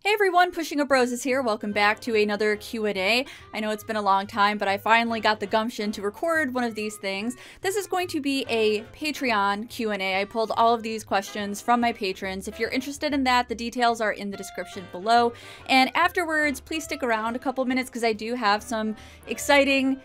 Hey everyone, Pushinguproses here. Welcome back to another Q&A. I know it's been a long time, but I finally got the gumption to record one of these things. This is going to be a Patreon Q&A. I pulled all of these questions from my patrons. If you're interested in that, the details are in the description below. And afterwards, please stick around a couple minutes because I do have some exciting,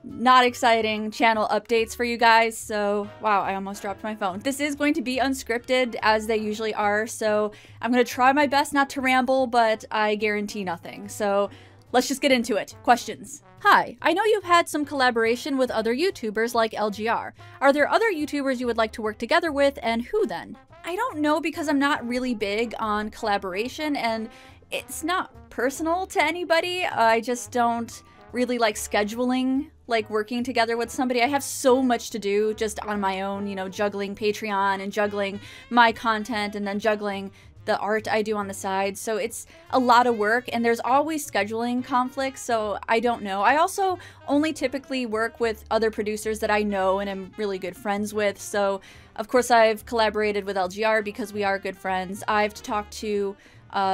not exciting channel updates for you guys. So, wow, I almost dropped my phone. This is going to be unscripted as they usually are, so I'm going to try my best not to ramble, but I guarantee nothing. So let's just get into it. Questions. Hi, I know you've had some collaboration with other YouTubers like LGR. Are there other YouTubers you would like to work together with, and who then? I don't know because I'm not really big on collaboration, and it's not personal to anybody. I just don't really like scheduling, like working together with somebody. I have so much to do just on my own, you know, juggling Patreon and juggling my content and then juggling the art I do on the side. So it's a lot of work and there's always scheduling conflicts, so I don't know. I also only typically work with other producers that I know and am really good friends with. So of course I've collaborated with LGR because we are good friends. I've talked to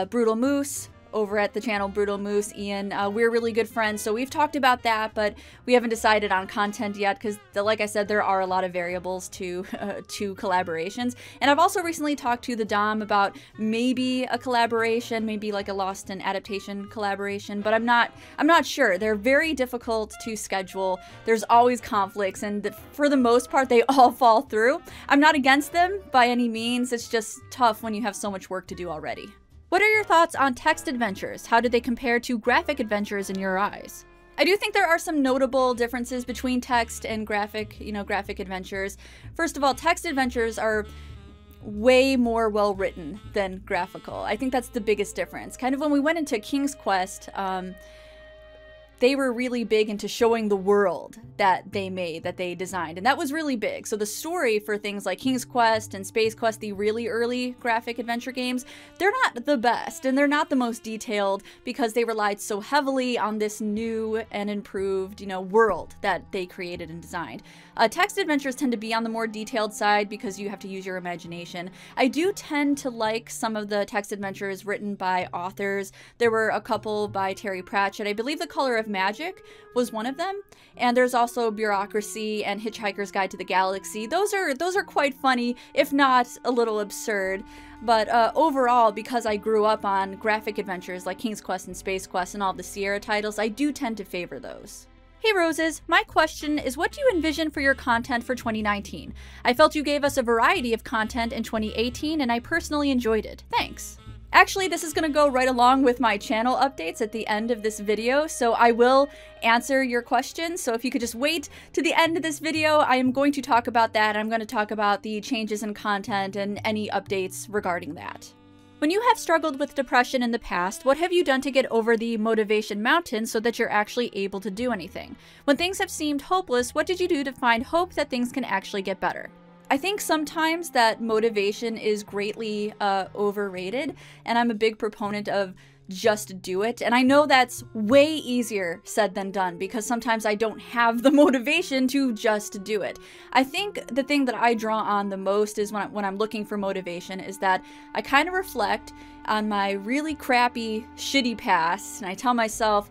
Brutal Moose over at the channel Brutal Moose, Ian. We're really good friends, so we've talked about that, but we haven't decided on content yet because, like I said, there are a lot of variables to collaborations. And I've also recently talked to the Dom about maybe a collaboration, maybe like a Lost in Adaptation collaboration, but I'm not sure. They're very difficult to schedule. There's always conflicts, and for the most part, they all fall through. I'm not against them by any means. It's just tough when you have so much work to do already. What are your thoughts on text adventures? How do they compare to graphic adventures in your eyes? I do think there are some notable differences between text and graphic adventures. First of all, text adventures are way more well written than graphical. I think that's the biggest difference. Kind of when we went into King's Quest, they were really big into showing the world that they made, that they designed, and that was really big. So the story for things like King's Quest and Space Quest, the really early graphic adventure games, they're not the best, and they're not the most detailed because they relied so heavily on this new and improved, world that they created and designed. Text adventures tend to be on the more detailed side because you have to use your imagination. I do tend to like some of the text adventures written by authors. There were a couple by Terry Pratchett. I believe The Color of Magic was one of them, and there's also Bureaucracy and Hitchhiker's Guide to the Galaxy. Those are quite funny, if not a little absurd. But overall, because I grew up on graphic adventures like King's Quest and Space Quest and all the Sierra titles, I do tend to favor those. Hey Roses, my question is, what do you envision for your content for 2019? I felt you gave us a variety of content in 2018 and I personally enjoyed it. Thanks. Actually, this is going to go right along with my channel updates at the end of this video, so I will answer your questions. So if you could just wait to the end of this video, I am going to talk about that. I'm going to talk about the changes in content and any updates regarding that. When you have struggled with depression in the past, what have you done to get over the motivation mountain so that you're actually able to do anything? When things have seemed hopeless, what did you do to find hope that things can actually get better? I think sometimes that motivation is greatly overrated, and I'm a big proponent of just do it. And I know that's way easier said than done because sometimes I don't have the motivation to just do it. I think the thing that I draw on the most is when I'm looking for motivation is that I kind of reflect on my really crappy, shitty past, and I tell myself,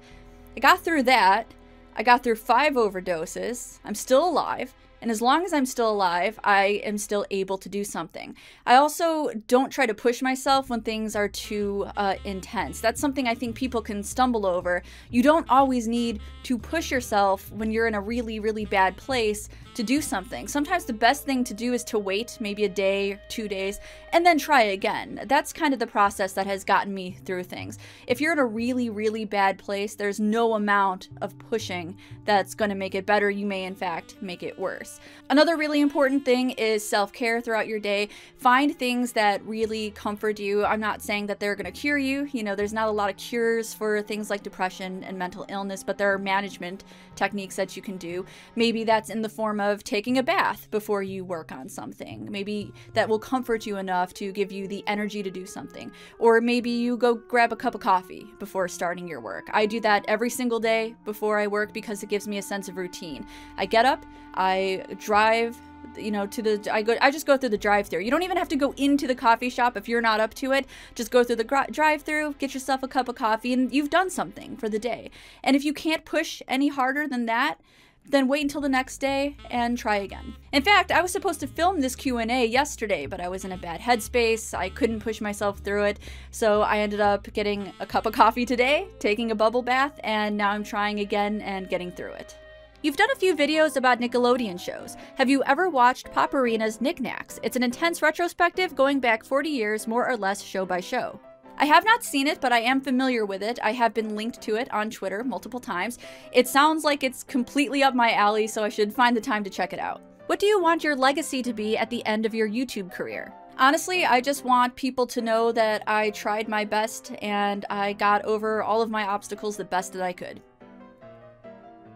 I got through that, I got through 5 overdoses, I'm still alive, and as long as I'm still alive, I am still able to do something. I also don't try to push myself when things are too intense. That's something I think people can stumble over. You don't always need to push yourself when you're in a really, really bad place to do something. Sometimes the best thing to do is to wait maybe a day, 2 days, and then try again. That's kind of the process that has gotten me through things. If you're in a really, really bad place, there's no amount of pushing that's going to make it better. You may, in fact, make it worse. Another really important thing is self-care throughout your day. Find things that really comfort you. I'm not saying that they're going to cure you. There's not a lot of cures for things like depression and mental illness, but there are management techniques that you can do. Maybe that's in the form of taking a bath before you work on something. Maybe that will comfort you enough to give you the energy to do something. Or maybe you go grab a cup of coffee before starting your work. I do that every single day before I work because it gives me a sense of routine. I get up, I drive you know, I just go through the drive-thru. You don't even have to go into the coffee shop if you're not up to it. Just go through the drive-thru, get yourself a cup of coffee, and you've done something for the day. And if you can't push any harder than that, then wait until the next day and try again. In fact, I was supposed to film this Q&A yesterday, but I was in a bad headspace. I couldn't push myself through it, so I ended up getting a cup of coffee today, taking a bubble bath, and now I'm trying again and getting through it. You've done a few videos about Nickelodeon shows. Have you ever watched Pop-Arena's Knickknacks? It's an intense retrospective going back 40 years, more or less, show by show. I have not seen it, but I am familiar with it. I have been linked to it on Twitter multiple times. It sounds like it's completely up my alley, so I should find the time to check it out. What do you want your legacy to be at the end of your YouTube career? Honestly, I just want people to know that I tried my best and I got over all of my obstacles the best that I could.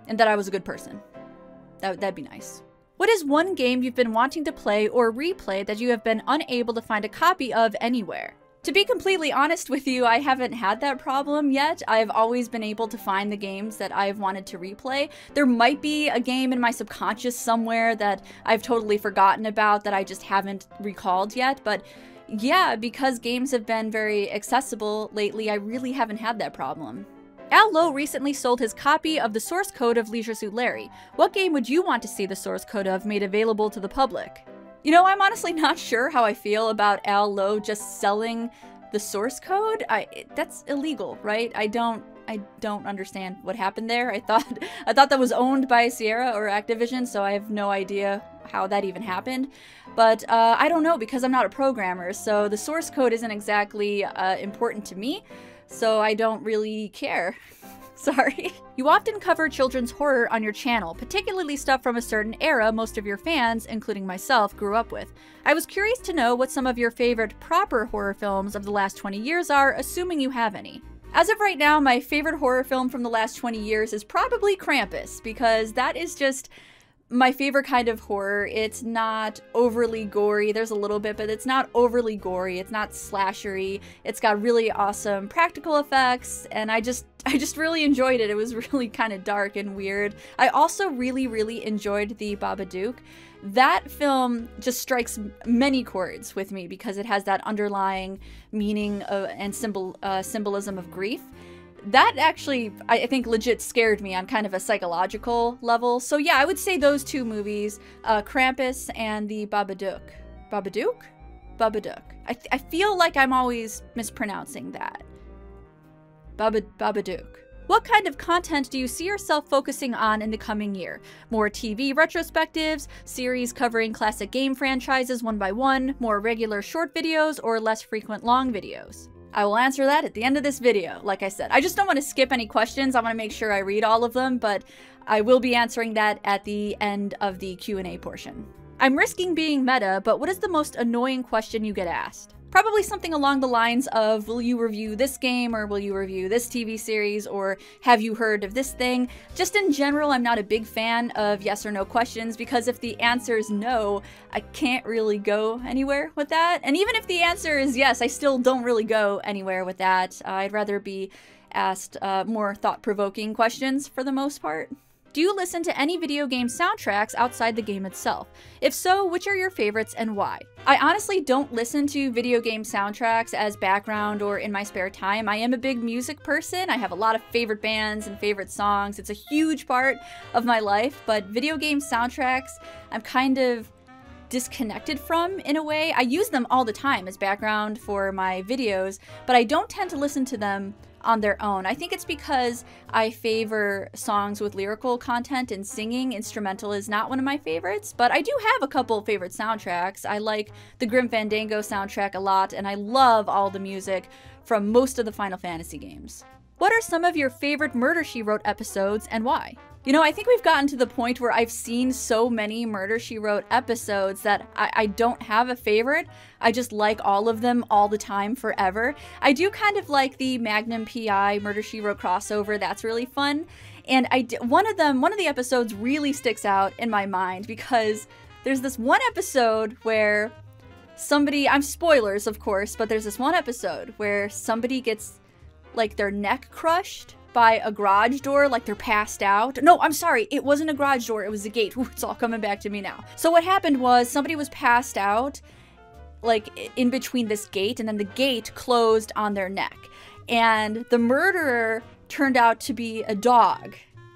And that I was a good person. That'd be nice. What is one game you've been wanting to play or replay that you have been unable to find a copy of anywhere? To be completely honest with you, I haven't had that problem yet. I've always been able to find the games that I've wanted to replay. There might be a game in my subconscious somewhere that I've totally forgotten about that I just haven't recalled yet, but yeah, because games have been very accessible lately, I really haven't had that problem. Al Lowe recently sold his copy of the source code of Leisure Suit Larry. What game would you want to see the source code of made available to the public? You know, I'm honestly not sure how I feel about Al Lowe just selling the source code. That's illegal, right? I don't understand what happened there. I thought that was owned by Sierra or Activision, so I have no idea how that even happened. But I don't know, because I'm not a programmer, so the source code isn't exactly important to me. So I don't really care. Sorry. You often cover children's horror on your channel, particularly stuff from a certain era most of your fans, including myself, grew up with. I was curious to know what some of your favorite proper horror films of the last 20 years are, assuming you have any. As of right now, my favorite horror film from the last 20 years is probably Krampus, because that is just my favorite kind of horror. It's not overly gory. There's a little bit, but it's not overly gory. It's not slashery. It's got really awesome practical effects, and I just really enjoyed it. It was really kind of dark and weird. I also really enjoyed the Babadook. That film just strikes many chords with me because it has that underlying meaning and symbolism of grief. That actually, I think, legit scared me on kind of a psychological level. So yeah, I would say those two movies, Krampus and the Babadook. Babadook? Babadook. I feel like I'm always mispronouncing that. Babadook. What kind of content do you see yourself focusing on in the coming year? More TV retrospectives, series covering classic game franchises one by one, more regular short videos, or less frequent long videos? I will answer that at the end of this video. Like I said, I just don't want to skip any questions. I want to make sure I read all of them, but I will be answering that at the end of the Q&A portion. I'm risking being meta, but what is the most annoying question you get asked? Probably something along the lines of, will you review this game, or will you review this TV series, or have you heard of this thing? Just in general, I'm not a big fan of yes or no questions, because if the answer is no, I can't really go anywhere with that. And even if the answer is yes, I still don't really go anywhere with that. I'd rather be asked more thought-provoking questions for the most part. Do you listen to any video game soundtracks outside the game itself? If so, which are your favorites and why? I honestly don't listen to video game soundtracks as background or in my spare time. I am a big music person. I have a lot of favorite bands and favorite songs. It's a huge part of my life, but video game soundtracks, I'm kind of disconnected from in a way. I use them all the time as background for my videos, but I don't tend to listen to them on their own. I think it's because I favor songs with lyrical content and singing. Instrumental is not one of my favorites, but I do have a couple favorite soundtracks. I like the Grim Fandango soundtrack a lot, and I love all the music from most of the Final Fantasy games. What are some of your favorite Murder, She Wrote episodes and why? You know, I think we've gotten to the point where I've seen so many Murder, She Wrote episodes that I don't have a favorite. I just like all of them all the time forever. I do kind of like the Magnum PI Murder, She Wrote crossover. That's really fun. And one of the episodes really sticks out in my mind because there's this one episode where somebody, I'm spoilers of course, but there's this one episode where somebody gets like their neck crushed by a garage door like they're passed out. No, I'm sorry, it wasn't a garage door, it was a gate. Ooh, it's all coming back to me now. So what happened was somebody was passed out like in between this gate, and then the gate closed on their neck. And the murderer turned out to be a dog,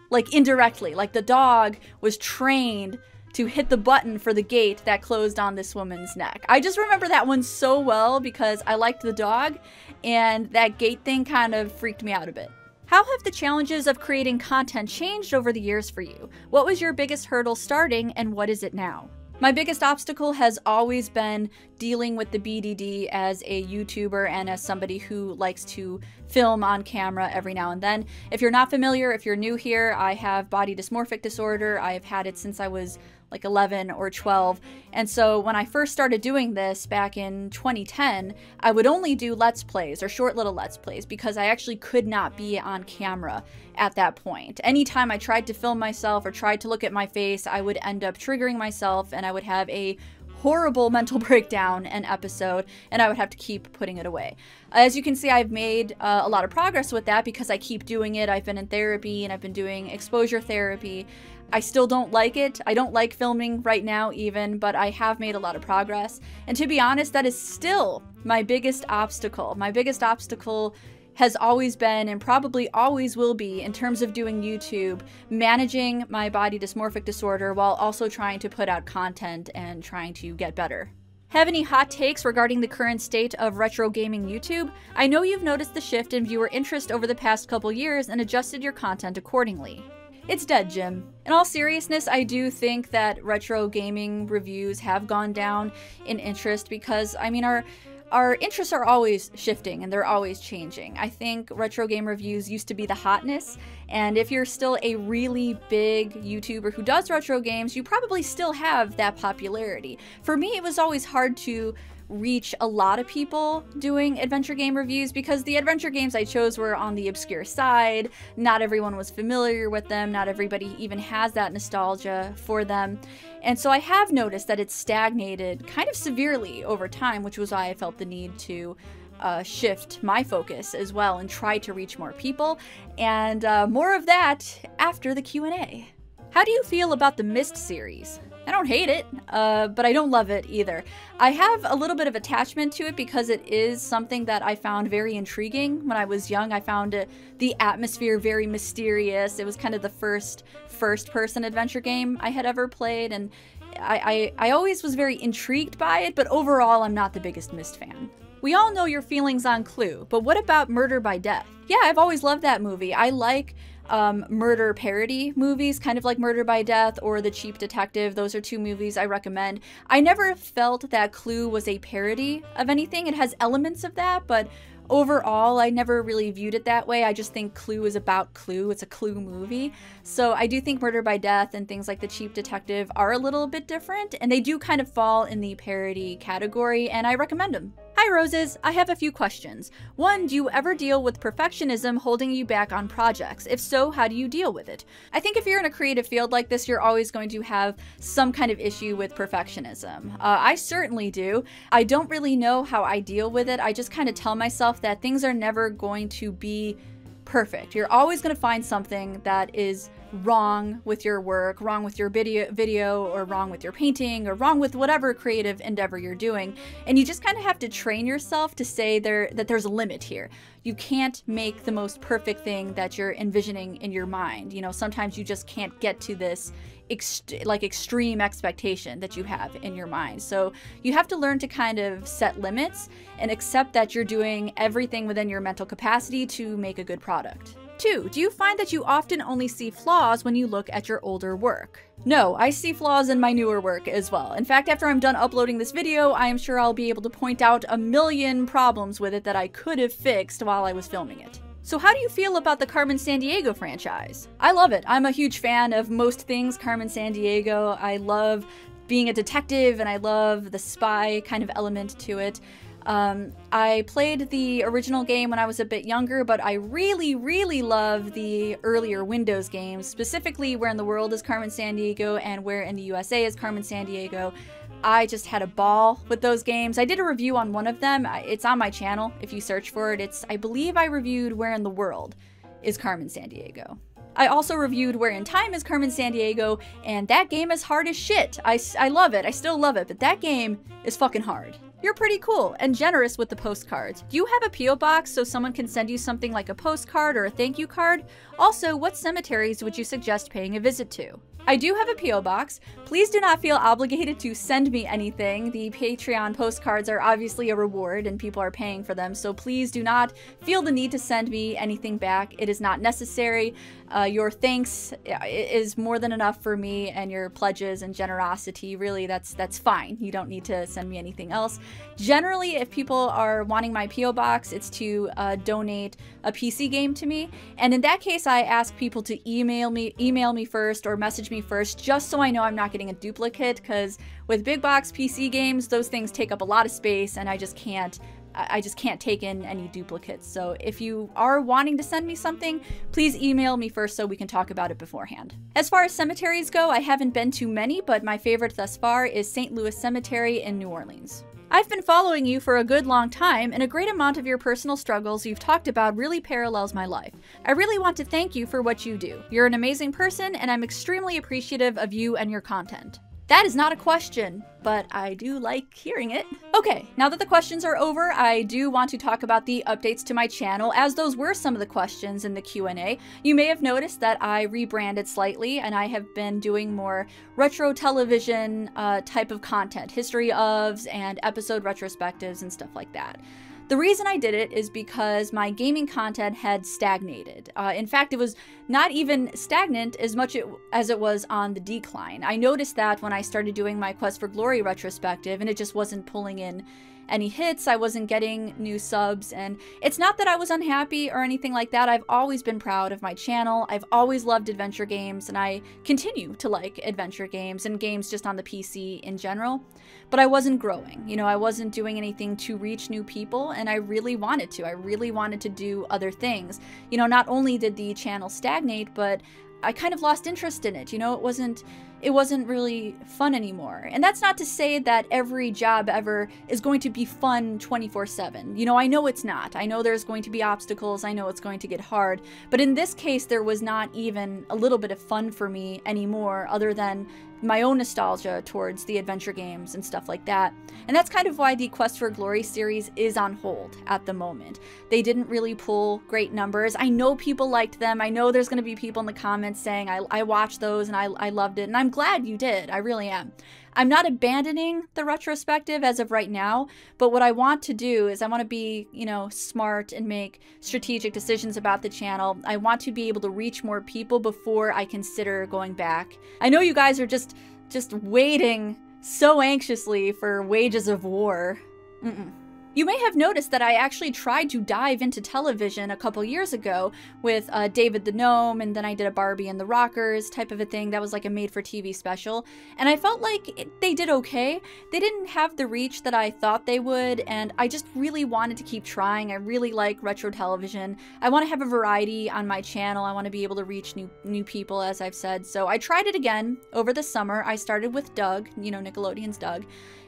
like indirectly, like the dog was trained to hit the button for the gate that closed on this woman's neck. I just remember that one so well because I liked the dog, and that gate thing kind of freaked me out a bit. How have the challenges of creating content changed over the years for you? What was your biggest hurdle starting, and what is it now? My biggest obstacle has always been dealing with the BDD as a YouTuber and as somebody who likes to film on camera every now and then. If you're not familiar, if you're new here, I have body dysmorphic disorder. I have had it since I was like 11 or 12. And so when I first started doing this back in 2010, I would only do Let's Plays or short little Let's Plays because I actually could not be on camera at that point. Anytime I tried to film myself or tried to look at my face, I would end up triggering myself and I would have a horrible mental breakdown an episode, and I would have to keep putting it away. As you can see, I've made a lot of progress with that because I keep doing it. I've been in therapy and I've been doing exposure therapy. I still don't like it. I don't like filming right now even, but I have made a lot of progress. And to be honest, that is still my biggest obstacle. My biggest obstacle has always been, and probably always will be, in terms of doing YouTube, managing my body dysmorphic disorder while also trying to put out content and trying to get better. Have any hot takes regarding the current state of retro gaming YouTube? I know you've noticed the shift in viewer interest over the past couple years and adjusted your content accordingly. It's dead, Jim. In all seriousness, I do think that retro gaming reviews have gone down in interest because, I mean, our interests are always shifting and they're always changing. I think retro game reviews used to be the hotness, and if you're still a really big YouTuber who does retro games, you probably still have that popularity. For me, it was always hard to reach a lot of people doing adventure game reviews because the adventure games I chose were on the obscure side. Not everyone was familiar with them. Not everybody even has that nostalgia for them. And so I have noticed that it's stagnated kind of severely over time, which was why I felt the need to shift my focus as well and try to reach more people. And more of that after the Q&A. How do you feel about the Myst series? I don't hate it, but I don't love it either. I have a little bit of attachment to it because it is something that I found very intriguing when I was young. I found the atmosphere very mysterious. It was kind of the first-person adventure game I had ever played, and I always was very intrigued by it, but overall I'm not the biggest Myst fan. We all know your feelings on Clue, but what about Murder by Death? Yeah, I've always loved that movie. I like murder parody movies, kind of like Murder by Death or The Cheap Detective. Those are two movies I recommend. I never felt that Clue was a parody of anything. It has elements of that, but overall, I never really viewed it that way. I just think Clue is about Clue. It's a Clue movie. So I do think Murder by Death and things like The Cheap Detective are a little bit different, and they do kind of fall in the parody category, and I recommend them. Hi Roses, I have a few questions. One, do you ever deal with perfectionism holding you back on projects? If so, how do you deal with it? I think if you're in a creative field like this, you're always going to have some kind of issue with perfectionism. I certainly do. I don't really know how I deal with it. I just kind of tell myself that things are never going to be perfect. You're always going to find something that is wrong with your work, wrong with your video, or wrong with your painting, or wrong with whatever creative endeavor you're doing. And you just kind of have to train yourself to say that there's a limit here. You can't make the most perfect thing that you're envisioning in your mind. You know, sometimes you just can't get to this extreme expectation that you have in your mind. So you have to learn to kind of set limits and accept that you're doing everything within your mental capacity to make a good product. 2, do you find that you often only see flaws when you look at your older work? No, I see flaws in my newer work as well. In fact, after I'm done uploading this video, I am sure I'll be able to point out a million problems with it that I could have fixed while I was filming it. So how do you feel about the Carmen Sandiego franchise? I love it. I'm a huge fan of most things Carmen Sandiego. I love being a detective and I love the spy kind of element to it. I played the original game when I was a bit younger, but I really, really love the earlier Windows games, specifically Where in the World is Carmen Sandiego and Where in the USA is Carmen Sandiego. I just had a ball with those games. I did a review on one of them. It's on my channel if you search for it. I believe I reviewed Where in the World. is Carmen Sandiego. I also reviewed Where in Time is Carmen Sandiego, and that game is hard as shit. I love it. I still love it, but that game is fucking hard. You're pretty cool and generous with the postcards. Do you have a P.O. box so someone can send you something like a postcard or a thank you card? Also, what cemeteries would you suggest paying a visit to? I do have a P.O. box. Please do not feel obligated to send me anything. The Patreon postcards are obviously a reward and people are paying for them, so please do not feel the need to send me anything back. It is not necessary. Your thanks is more than enough for me, and your pledges and generosity, really, that's fine. You don't need to send me anything else. Generally, if people are wanting my P.O. box, it's to donate a PC game to me, and in that case, I ask people to email me first or message me first, just so I know I'm not getting a duplicate, because with big box PC games, those things take up a lot of space, and I just can't take in any duplicates. So if you are wanting to send me something, please email me first so we can talk about it beforehand. As far as cemeteries go, I haven't been to many, but my favorite thus far is St. Louis Cemetery in New Orleans. I've been following you for a good long time, and a great amount of your personal struggles you've talked about really parallels my life. I really want to thank you for what you do. You're an amazing person, and I'm extremely appreciative of you and your content. That is not a question, but I do like hearing it. Okay, now that the questions are over, I do want to talk about the updates to my channel, as those were some of the questions in the Q&A. You may have noticed that I rebranded slightly, and I have been doing more retro television type of content, history ofs and episode retrospectives and stuff like that. The reason I did it is because my gaming content had stagnated. In fact, it was not even stagnant as much as it was on the decline. I noticed that when I started doing my Quest for Glory retrospective, and it just wasn't pulling in any hits, I wasn't getting new subs, and it's not that I was unhappy or anything like that. I've always been proud of my channel. I've always loved adventure games, and I continue to like adventure games and games just on the PC in general. But I wasn't growing. You know, I wasn't doing anything to reach new people, and I really wanted to. I really wanted to do other things. You know, not only did the channel stagnate, but I kind of lost interest in it. You know, it wasn't really fun anymore. And that's not to say that every job ever is going to be fun 24/7. You know, I know it's not. I know there's going to be obstacles. I know it's going to get hard. But in this case, there was not even a little bit of fun for me anymore, other than my own nostalgia towards the adventure games and stuff like that. And that's kind of why the Quest for Glory series is on hold at the moment. They didn't really pull great numbers. I know people liked them. I know there's going to be people in the comments saying, I watched those and I loved it. And I'm glad you did. I really am. I'm not abandoning the retrospective as of right now, but what I want to do is I want to be, you know, smart and make strategic decisions about the channel. I want to be able to reach more people before I consider going back. I know you guys are just waiting so anxiously for Wages of War. You may have noticed that I actually tried to dive into television a couple years ago with David the Gnome, and then I did a Barbie and the Rockers type of a thing that was like a made-for-TV special, and I felt like they did okay. They didn't have the reach that I thought they would, and I just really wanted to keep trying. I really like retro television. I want to have a variety on my channel. I want to be able to reach new people, as I've said, so I tried it again over the summer. I started with Doug, you know, Nickelodeon's Doug,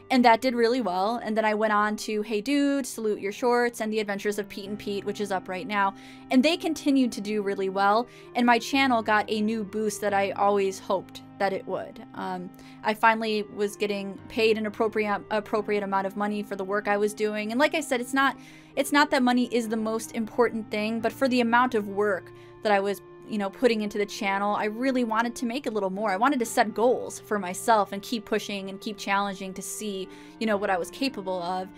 and that did really well. And then I went on to Hey Dude, Salute Your Shorts, and The Adventures of Pete and Pete, which is up right now. And they continued to do really well. And my channel got a new boost that I always hoped that it would. I finally was getting paid an appropriate amount of money for the work I was doing. And like I said, it's not that money is the most important thing, but for the amount of work that I was, you know, putting into the channel, I really wanted to make a little more. I wanted to set goals for myself and keep pushing and keep challenging to see, you know, what I was capable of.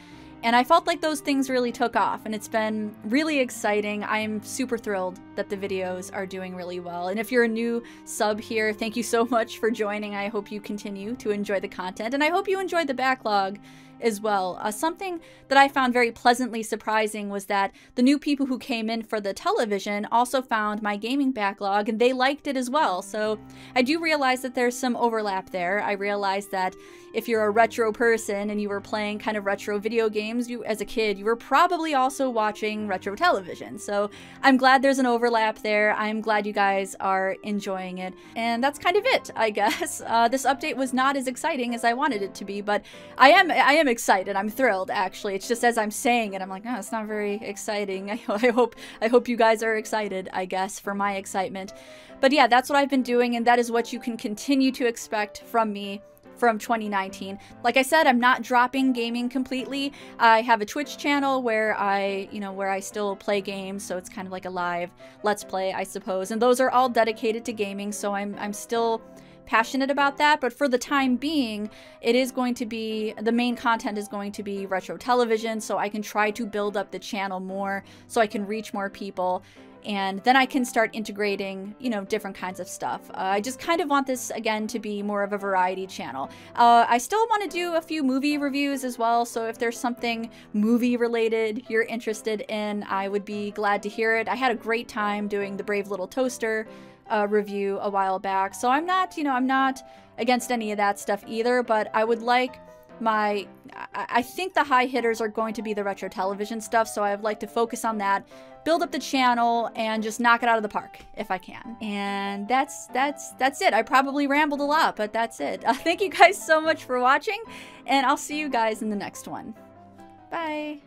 And I felt like those things really took off, and it's been really exciting. I'm super thrilled that the videos are doing really well. And if you're a new sub here, thank you so much for joining. I hope you continue to enjoy the content, and I hope you enjoyed the backlog as well. Something that I found very pleasantly surprising was that the new people who came in for the television also found my gaming backlog, and they liked it as well. So I do realize that there's some overlap there. I realize that if you're a retro person and you were playing kind of retro video games as a kid, you were probably also watching retro television. So I'm glad there's an overlap there. I'm glad you guys are enjoying it. And that's kind of it, I guess. This update was not as exciting as I wanted it to be, but I am am excited. I'm thrilled, actually. It's just as I'm saying it, I'm like, oh, it's not very exciting. I hope you guys are excited, I guess, for my excitement. But yeah, that's what I've been doing, and that is what you can continue to expect from me from 2019. Like I said, I'm not dropping gaming completely. I have a Twitch channel where I still play games, so it's kind of like a live Let's Play, I suppose. And those are all dedicated to gaming, so I'm still passionate about that. But for the time being, it is going to be, the main content is going to be retro television, so I can try to build up the channel more so I can reach more people. And then I can start integrating, you know, different kinds of stuff. I just kind of want this, again, to be more of a variety channel. I still want to do a few movie reviews as well, so if there's something movie-related you're interested in, I would be glad to hear it. I had a great time doing the Brave Little Toaster review a while back, so I'm not, you know, I'm not against any of that stuff either, but I would like I think the high hitters are going to be the retro television stuff, so I would like to focus on that, build up the channel, and just knock it out of the park if I can. And that's it. I probably rambled a lot, but that's it. Thank you guys so much for watching, and I'll see you guys in the next one. Bye.